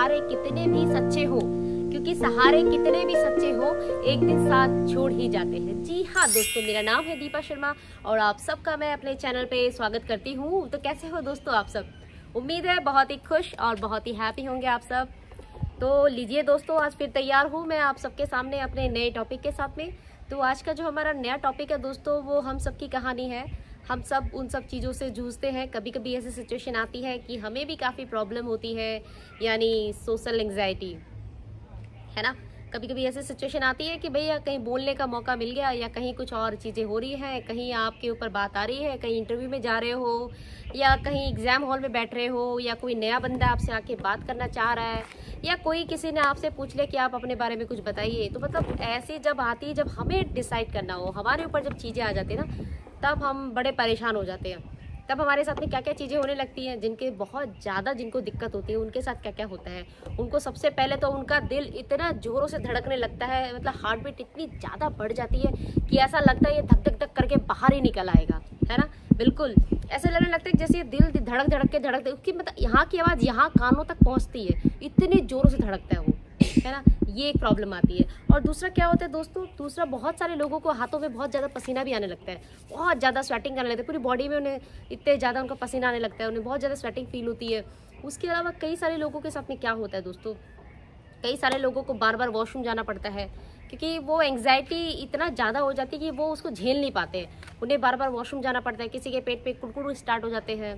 सहारे कितने भी सच्चे हो, क्योंकि सहारे कितने भी सच्चे हो एक दिन साथ छोड़ ही जाते हैं। जी हाँ दोस्तों, मेरा नाम है दीपा शर्मा और आप सबका मैं अपने चैनल पे स्वागत करती हूँ। तो कैसे हो दोस्तों आप सब? उम्मीद है बहुत ही खुश और बहुत ही हैप्पी होंगे आप सब। तो लीजिए दोस्तों, आज फिर तैयार हूँ मैं आप सबके सामने अपने नए टॉपिक के साथ में। तो आज का जो हमारा नया टॉपिक है दोस्तों, वो हम सब की कहानी है। हम सब उन सब चीज़ों से जूझते हैं। कभी कभी ऐसी सिचुएशन आती है कि हमें भी काफ़ी प्रॉब्लम होती है, यानी सोशल एंग्जाइटी, है ना। कभी कभी ऐसी सिचुएशन आती है कि भैया कहीं बोलने का मौका मिल गया, या कहीं कुछ और चीज़ें हो रही हैं, कहीं आपके ऊपर बात आ रही है, कहीं इंटरव्यू में जा रहे हो, या कहीं एग्जाम हॉल में बैठ रहे हो, या कोई नया बंदा आपसे आके बात करना चाह रहा है, या कोई किसी ने आपसे पूछ ले कि आप अपने बारे में कुछ बताइए। तो मतलब ऐसी जब आती है, जब हमें डिसाइड करना हो, हमारे ऊपर जब चीज़ें आ जाती है ना, तब हम बड़े परेशान हो जाते हैं। तब हमारे साथ में क्या क्या चीज़ें होने लगती हैं, जिनके बहुत ज़्यादा जिनको दिक्कत होती है उनके साथ क्या क्या होता है। उनको सबसे पहले तो उनका दिल इतना ज़ोरों से धड़कने लगता है, मतलब हार्ट बीट इतनी ज़्यादा बढ़ जाती है कि ऐसा लगता है ये धक धक धक करके बाहर ही निकल आएगा, है ना। बिल्कुल ऐसे लगने लगता है जैसे ये दिल धड़क धड़क के उसकी मतलब यहाँ की आवाज़ यहाँ कानों तक पहुँचती है, इतनी ज़ोरों से धड़कता है वो, है ना। ये एक प्रॉब्लम आती है। और दूसरा क्या होता है दोस्तों, दूसरा बहुत सारे लोगों को हाथों में बहुत ज़्यादा पसीना भी आने लगता है, बहुत ज़्यादा स्वेटिंग करने लगता है, पूरी बॉडी में उन्हें इतने ज़्यादा उनका पसीना आने लगता है, उन्हें बहुत ज़्यादा स्वेटिंग फील होती है। उसके अलावा कई सारे लोगों के साथ में क्या होता है दोस्तों, कई सारे लोगों को बार बार वॉशरूम जाना पड़ता है, क्योंकि वो एंग्जाइटी इतना ज़्यादा हो जाती है कि वो उसको झेल नहीं पाते हैं, उन्हें बार बार वॉशरूम जाना पड़ता है। किसी के पेट पे कुड़कुड़ स्टार्ट हो जाते हैं,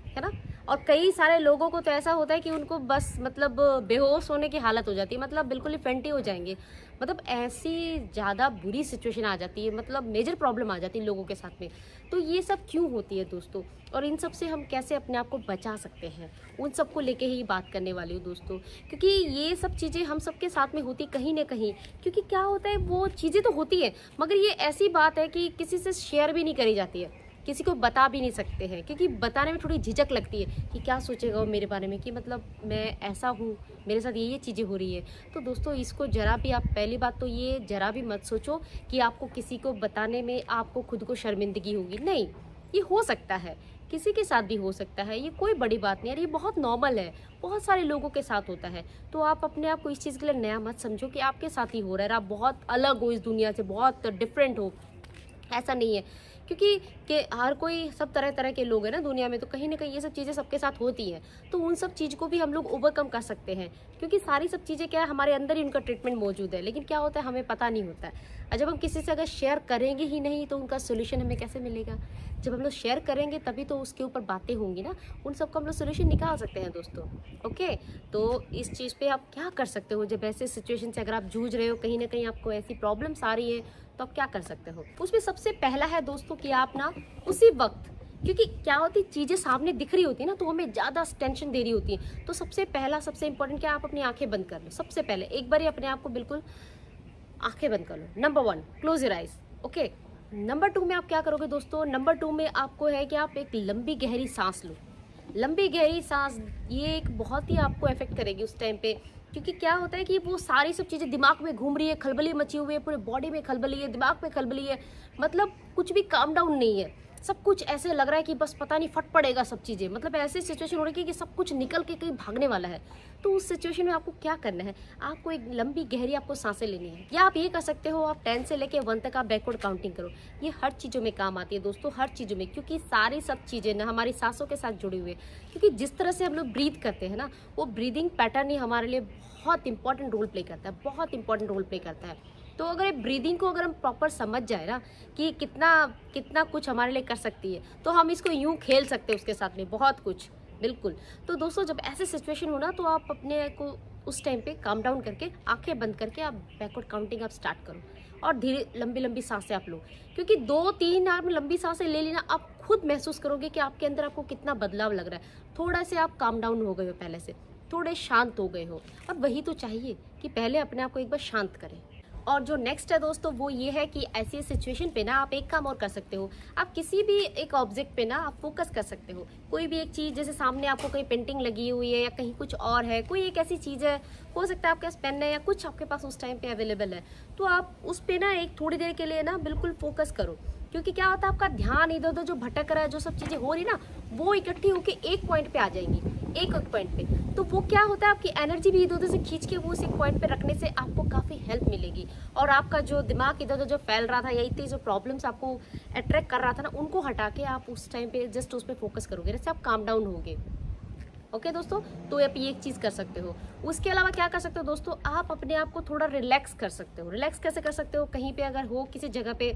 है ना। और कई सारे लोगों को तो ऐसा होता है कि उनको बस मतलब बेहोश होने की हालत हो जाती है, मतलब बिल्कुल ही फेंटी हो जाएंगे। मतलब ऐसी ज़्यादा बुरी सिचुएशन आ जाती है, मतलब मेजर प्रॉब्लम आ जाती है लोगों के साथ में। तो ये सब क्यों होती है दोस्तों, और इन सब से हम कैसे अपने आप को बचा सकते हैं, उन सब को लेके ही बात करने वाली हूँ दोस्तों। क्योंकि ये सब चीज़ें हम सबके साथ में होती कहीं ना कहीं, क्योंकि क्या होता है वो चीज़ें तो होती है, मगर ये ऐसी बात है कि किसी से शेयर भी नहीं करी जाती है, किसी को बता भी नहीं सकते हैं, क्योंकि बताने में थोड़ी झिझक लगती है कि क्या सोचेगा वो मेरे बारे में, कि मतलब मैं ऐसा हूँ, मेरे साथ ये चीज़ें हो रही है। तो दोस्तों इसको ज़रा भी आप, पहली बात तो ये ज़रा भी मत सोचो कि आपको किसी को बताने में आपको खुद को शर्मिंदगी होगी। नहीं, ये हो सकता है, किसी के साथ भी हो सकता है, ये कोई बड़ी बात नहीं है, ये बहुत नॉर्मल है, बहुत सारे लोगों के साथ होता है। तो आप अपने आप को इस चीज़ के लिए नया मत समझो कि आपके साथ ही हो रहा है, आप बहुत अलग हो इस दुनिया से, बहुत डिफरेंट हो, ऐसा नहीं है। क्योंकि हर कोई, सब तरह तरह के लोग हैं ना दुनिया में, तो कहीं ना कहीं ये सब चीज़ें सबके साथ होती हैं। तो उन सब चीज़ को भी हम लोग ओवरकम कर सकते हैं, क्योंकि सारी सब चीज़ें क्या है, हमारे अंदर ही उनका ट्रीटमेंट मौजूद है। लेकिन क्या होता है, हमें पता नहीं होता है। और जब हम किसी से अगर शेयर करेंगे ही नहीं, तो उनका सोल्यूशन हमें कैसे मिलेगा। जब हम लोग शेयर करेंगे तभी तो उसके ऊपर बातें होंगी ना, उन सबका हम लोग सोल्यूशन निकाल सकते हैं दोस्तों। ओके, तो इस चीज़ पे आप क्या कर सकते हो, जब ऐसे सिचुएशन से अगर आप जूझ रहे हो, कहीं ना कहीं आपको ऐसी प्रॉब्लम्स आ रही है, तो आप क्या कर सकते हो। उसमें सबसे पहला है दोस्तों कि आप ना उसी वक्त, क्योंकि क्या होती चीज़ें सामने दिख रही होती है ना, तो हमें ज़्यादा टेंशन दे रही होती है। तो सबसे पहला, सबसे इंपॉर्टेंट क्या, आप अपनी आंखें बंद कर लो। सबसे पहले एक बार अपने आप को बिल्कुल आंखें बंद कर लो। Number 1, close your eyes. Okay, number 2 में आप क्या करोगे दोस्तों, नंबर 2 में आपको है कि आप एक लंबी गहरी सांस लो। लंबी गहरी सांस, ये एक बहुत ही आपको इफेक्ट करेगी उस टाइम पे, क्योंकि क्या होता है कि वो सारी सब चीज़ें दिमाग में घूम रही है, खलबली मची हुई है, पूरे बॉडी में खलबली है, दिमाग में खलबली है, मतलब कुछ भी काम डाउन नहीं है। सब कुछ ऐसे लग रहा है कि बस पता नहीं फट पड़ेगा सब चीज़ें, मतलब ऐसी सिचुएशन हो रही है कि सब कुछ निकल के कहीं भागने वाला है। तो उस सिचुएशन में आपको क्या करना है, आपको एक लंबी गहरी आपको सांसें लेनी है। या आप ये कर सकते हो, आप 10 से लेके 1 तक आप बैकवर्ड काउंटिंग करो। ये हर चीज़ों में काम आती है दोस्तों, हर चीज़ों में, क्योंकि सारी सब चीज़ें ना हमारी सांसों के साथ जुड़ी हुई है। क्योंकि जिस तरह से हम लोग ब्रीथ करते हैं ना, वो ब्रीदिंग पैटर्न ही हमारे लिए बहुत इंपॉर्टेंट रोल प्ले करता है, बहुत इंपॉर्टेंट रोल प्ले करता है। तो अगर ब्रीदिंग को अगर हम प्रॉपर समझ जाए ना कि कितना कितना कुछ हमारे लिए कर सकती है, तो हम इसको यूं खेल सकते हैं उसके साथ में बहुत कुछ, बिल्कुल। तो दोस्तों जब ऐसे सिचुएशन हो ना, तो आप अपने को उस टाइम पे काम डाउन करके, आंखें बंद करके आप बैकवर्ड काउंटिंग आप स्टार्ट करो, और धीरे लंबी लंबी सांसें आप लो। क्योंकि 2-3 आप लंबी सांसें ले लेना, आप खुद महसूस करोगे कि आपके अंदर आपको कितना बदलाव लग रहा है। थोड़ा से आप काम डाउन हो गए हो, पहले से थोड़े शांत हो गए हो। और वही तो चाहिए कि पहले अपने आप को एक बार शांत करें। और जो नेक्स्ट है दोस्तों, वो ये है कि ऐसी सिचुएशन पे ना आप एक काम और कर सकते हो, आप किसी भी एक ऑब्जेक्ट पे ना आप फोकस कर सकते हो। कोई भी एक चीज़, जैसे सामने आपको कहीं पेंटिंग लगी हुई है, या कहीं कुछ और है, कोई एक ऐसी चीज़ है, हो सकता है आपके पास पेन है या कुछ आपके पास उस टाइम पे अवेलेबल है, तो आप उस पे ना एक थोड़ी देर के लिए ना बिल्कुल फोकस करो। क्योंकि क्या होता है, आपका ध्यान इधर उधर जो भटक रहा है, जो सब चीज़ें हो रही ना, वो इकट्ठी होकर एक पॉइंट पे आ जाएंगी, एक पॉइंट पे। तो वो क्या होता है, आपकी एनर्जी भी इधर उधर से खींच के वो उस एक पॉइंट पे रखने से आपको काफ़ी हेल्प मिलेगी, और आपका जो दिमाग इधर उधर जो फैल रहा था या इतनी जो प्रॉब्लम्स आपको अट्रैक्ट कर रहा था ना, उनको हटा के आप उस टाइम पे जस्ट उस पर फोकस करोगे, जैसे आप काम डाउन होगे। ओके दोस्तों, तो आप ये एक चीज़ कर सकते हो। उसके अलावा क्या कर सकते हो दोस्तों, आप अपने आप को थोड़ा रिलैक्स कर सकते हो। रिलैक्स कैसे कर सकते हो, कहीं पे अगर हो किसी जगह पे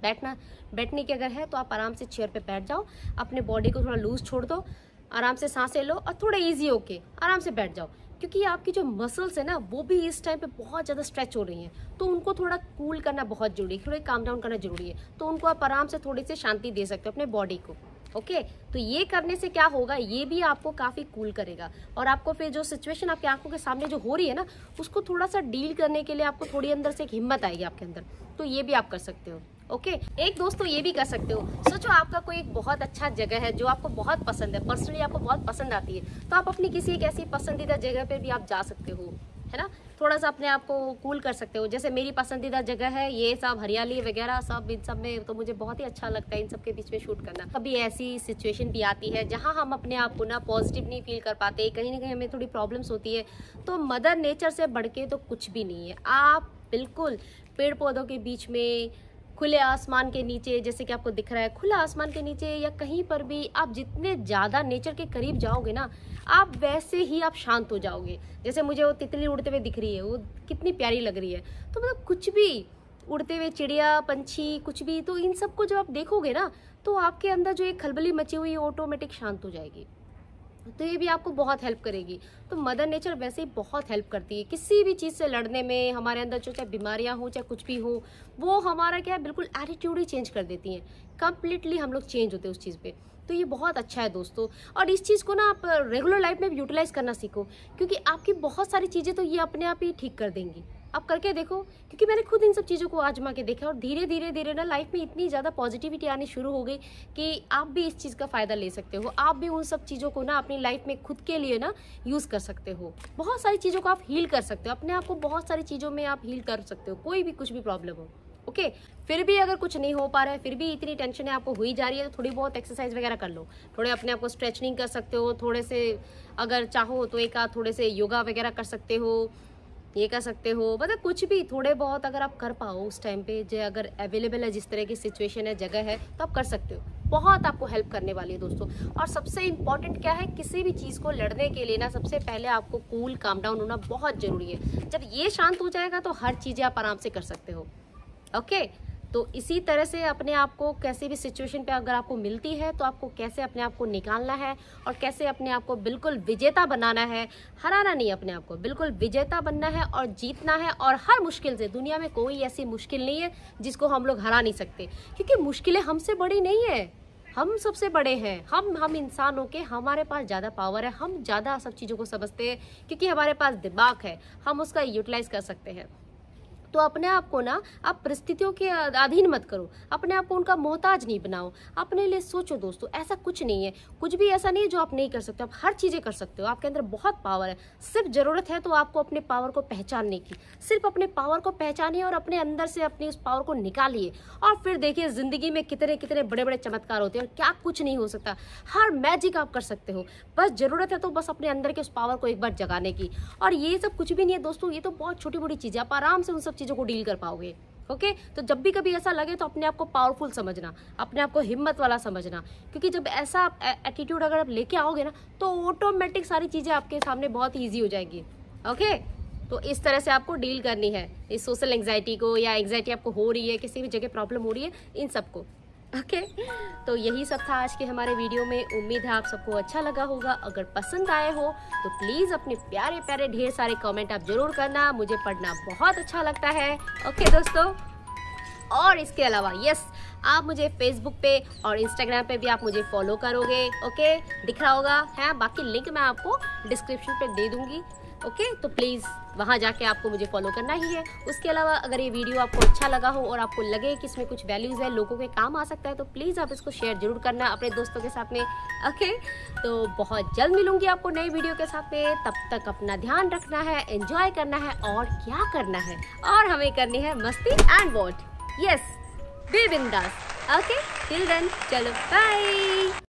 बैठने की अगर है तो आप आराम से चेयर पे बैठ जाओ, अपने बॉडी को थोड़ा लूज छोड़ दो, आराम से सांसें लो और थोड़ा इजी होके आराम से बैठ जाओ, क्योंकि आपकी जो मसल्स है ना वो भी इस टाइम पे बहुत ज़्यादा स्ट्रेच हो रही हैं, तो उनको थोड़ा कूल करना बहुत जरूरी है, थोड़ा काम डाउन करना जरूरी है। तो उनको आप आराम से थोड़ी सी शांति दे सकते हो अपने बॉडी को। ओके, तो ये करने से क्या होगा, ये भी आपको काफ़ी कूल करेगा, और आपको फिर जो सिचुएशन आपकी आंखों के सामने जो हो रही है ना, उसको थोड़ा सा डील करने के लिए आपको थोड़ी अंदर से एक हिम्मत आएगी आपके अंदर। तो ये भी आप कर सकते हो। ओके, एक दोस्तों ये भी कर सकते हो, सोचो आपका कोई एक बहुत अच्छा जगह है जो आपको बहुत पसंद है, पर्सनली आपको बहुत पसंद आती है, तो आप अपनी किसी एक ऐसी पसंदीदा जगह पे भी आप जा सकते हो, है ना, थोड़ा सा अपने आप को कूल कर सकते हो। जैसे मेरी पसंदीदा जगह है ये सब हरियाली वगैरह सब, इन सब में तो मुझे बहुत ही अच्छा लगता है इन सब के बीच में शूट करना। कभी ऐसी सिचुएशन भी आती है जहां हम अपने आप को ना पॉजिटिव नहीं फील कर पाते, कहीं ना कहीं हमें थोड़ी प्रॉब्लम्स होती है, तो मदर नेचर से बढ़ के तो कुछ भी नहीं है। आप बिल्कुल पेड़ पौधों के बीच में, खुले आसमान के नीचे, जैसे कि आपको दिख रहा है खुला आसमान के नीचे, या कहीं पर भी आप जितने ज़्यादा नेचर के करीब जाओगे ना, आप वैसे ही आप शांत हो जाओगे। जैसे मुझे वो तितली उड़ते हुए दिख रही है, वो कितनी प्यारी लग रही है, तो मतलब कुछ भी उड़ते हुए चिड़िया पंछी कुछ भी, तो इन सब को जब आप देखोगे ना, तो आपके अंदर जो एक खलबली मची हुई है ऑटोमेटिक शांत हो जाएगी। तो ये भी आपको बहुत हेल्प करेगी। तो मदर नेचर वैसे ही बहुत हेल्प करती है किसी भी चीज़ से लड़ने में। हमारे अंदर जो चाहे बीमारियां हो चाहे कुछ भी हो, वो हमारा क्या है, बिल्कुल एटीट्यूड ही चेंज कर देती हैं। कंप्लीटली हम लोग चेंज होते हैं उस चीज़ पे। तो ये बहुत अच्छा है दोस्तों, और इस चीज़ को ना आप रेगुलर लाइफ में भी यूटिलाइज करना सीखो, क्योंकि आपकी बहुत सारी चीज़ें तो ये अपने आप ही ठीक कर देंगी। आप करके देखो, क्योंकि मैंने खुद इन सब चीज़ों को आजमा के देखा, और धीरे धीरे धीरे ना लाइफ में इतनी ज़्यादा पॉजिटिविटी आनी शुरू हो गई कि आप भी इस चीज़ का फ़ायदा ले सकते हो। आप भी उन सब चीज़ों को ना अपनी लाइफ में खुद के लिए ना यूज़ कर सकते हो। बहुत सारी चीज़ों को आप हील कर सकते हो, अपने आप को बहुत सारी चीज़ों में आप हील कर सकते हो, कोई भी कुछ भी प्रॉब्लम हो। ओके, फिर भी अगर कुछ नहीं हो पा रहा है, फिर भी इतनी टेंशन है आपको हुई जा रही है, तो थोड़ी बहुत एक्सरसाइज वगैरह कर लो, थोड़े अपने आप को स्ट्रेचनिंग कर सकते हो, थोड़े से अगर चाहो तो एक आध थोड़े से योगा वगैरह कर सकते हो, ये कर सकते हो, मतलब कुछ भी थोड़े बहुत अगर आप कर पाओ उस टाइम पे, जो अगर अवेलेबल है, जिस तरह की सिचुएशन है, जगह है, तो आप कर सकते हो। बहुत आपको हेल्प करने वाली है दोस्तों। और सबसे इम्पॉर्टेंट क्या है, किसी भी चीज़ को लड़ने के लिए ना सबसे पहले आपको कूल काम डाउन होना बहुत ज़रूरी है। जब ये शांत हो जाएगा तो हर चीज़ें आप आराम से कर सकते हो। ओके, तो इसी तरह से अपने आप को कैसी भी सिचुएशन पे अगर आपको मिलती है, तो आपको कैसे अपने आप को निकालना है और कैसे अपने आप को बिल्कुल विजेता बनाना है। हराना नहीं, अपने आप को बिल्कुल विजेता बनना है और जीतना है। और हर मुश्किल से, दुनिया में कोई ऐसी मुश्किल नहीं है जिसको हम लोग हरा नहीं सकते, क्योंकि मुश्किलें हमसे बड़ी नहीं है, हम सबसे बड़े हैं। हम इंसान होके हमारे पास ज़्यादा पावर है, हम ज़्यादा सब चीज़ों को समझते हैं, क्योंकि हमारे पास दिमाग है, हम उसका यूटिलाइज कर सकते हैं। तो अपने आप को ना आप परिस्थितियों के अधीन मत करो, अपने आप को उनका मोहताज नहीं बनाओ। अपने लिए सोचो दोस्तों, ऐसा कुछ नहीं है, कुछ भी ऐसा नहीं है जो आप नहीं कर सकते, आप हर चीज़ें कर सकते हो। आपके अंदर बहुत पावर है, सिर्फ ज़रूरत है तो आपको अपने पावर को पहचानने की। सिर्फ अपने पावर को पहचानिए और अपने अंदर से अपनी उस पावर को निकालिए, और फिर देखिए ज़िंदगी में कितने कितने बड़े बड़े चमत्कार होते हैं, और क्या कुछ नहीं हो सकता। हर मैजिक आप कर सकते हो, बस ज़रूरत है तो बस अपने अंदर के उस पावर को एक बार जगाने की। और ये सब कुछ भी नहीं है दोस्तों, ये तो बहुत छोटी मोटी चीज़ें, आप आराम से उन सब चीज़ों को डील कर पाओगे। ओके, तो जब भी कभी ऐसा लगे तो अपने आप को पावरफुल समझना, अपने आप को हिम्मत वाला समझना, क्योंकि जब ऐसा एटीट्यूड अगर आप लेके आओगे ना, तो ऑटोमेटिक सारी चीज़ें आपके सामने बहुत ईजी हो जाएगी। ओके, तो इस तरह से आपको डील करनी है इस सोशल एंग्जाइटी को, या एंग्जाइटी आपको हो रही है, किसी भी जगह प्रॉब्लम हो रही है, इन सबको। ओके, तो यही सब था आज के हमारे वीडियो में। उम्मीद है आप सबको अच्छा लगा होगा। अगर पसंद आए हो तो प्लीज़ अपने प्यारे प्यारे ढेर सारे कमेंट आप जरूर करना, मुझे पढ़ना बहुत अच्छा लगता है। ओके दोस्तों, और इसके अलावा यस, आप मुझे फेसबुक पे और इंस्टाग्राम पे भी आप मुझे फॉलो करोगे। ओके, दिख रहा होगा है, बाकी लिंक मैं आपको डिस्क्रिप्शन पे दे दूंगी। ओके, तो प्लीज़ वहाँ जाके आपको मुझे फॉलो करना ही है। उसके अलावा अगर ये वीडियो आपको अच्छा लगा हो और आपको लगे कि इसमें कुछ वैल्यूज़ है, लोगों के काम आ सकता है, तो प्लीज़ आप इसको शेयर जरूर करना अपने दोस्तों के साथ में। ओके, तो बहुत जल्द मिलूंगी आपको नई वीडियो के साथ में। तब तक अपना ध्यान रखना है, एंजॉय करना है, और क्या करना है, और हमें करनी है मस्ती एंड वॉट। यस, बी बिंदास। ओके, टिल देन, चलो बाय।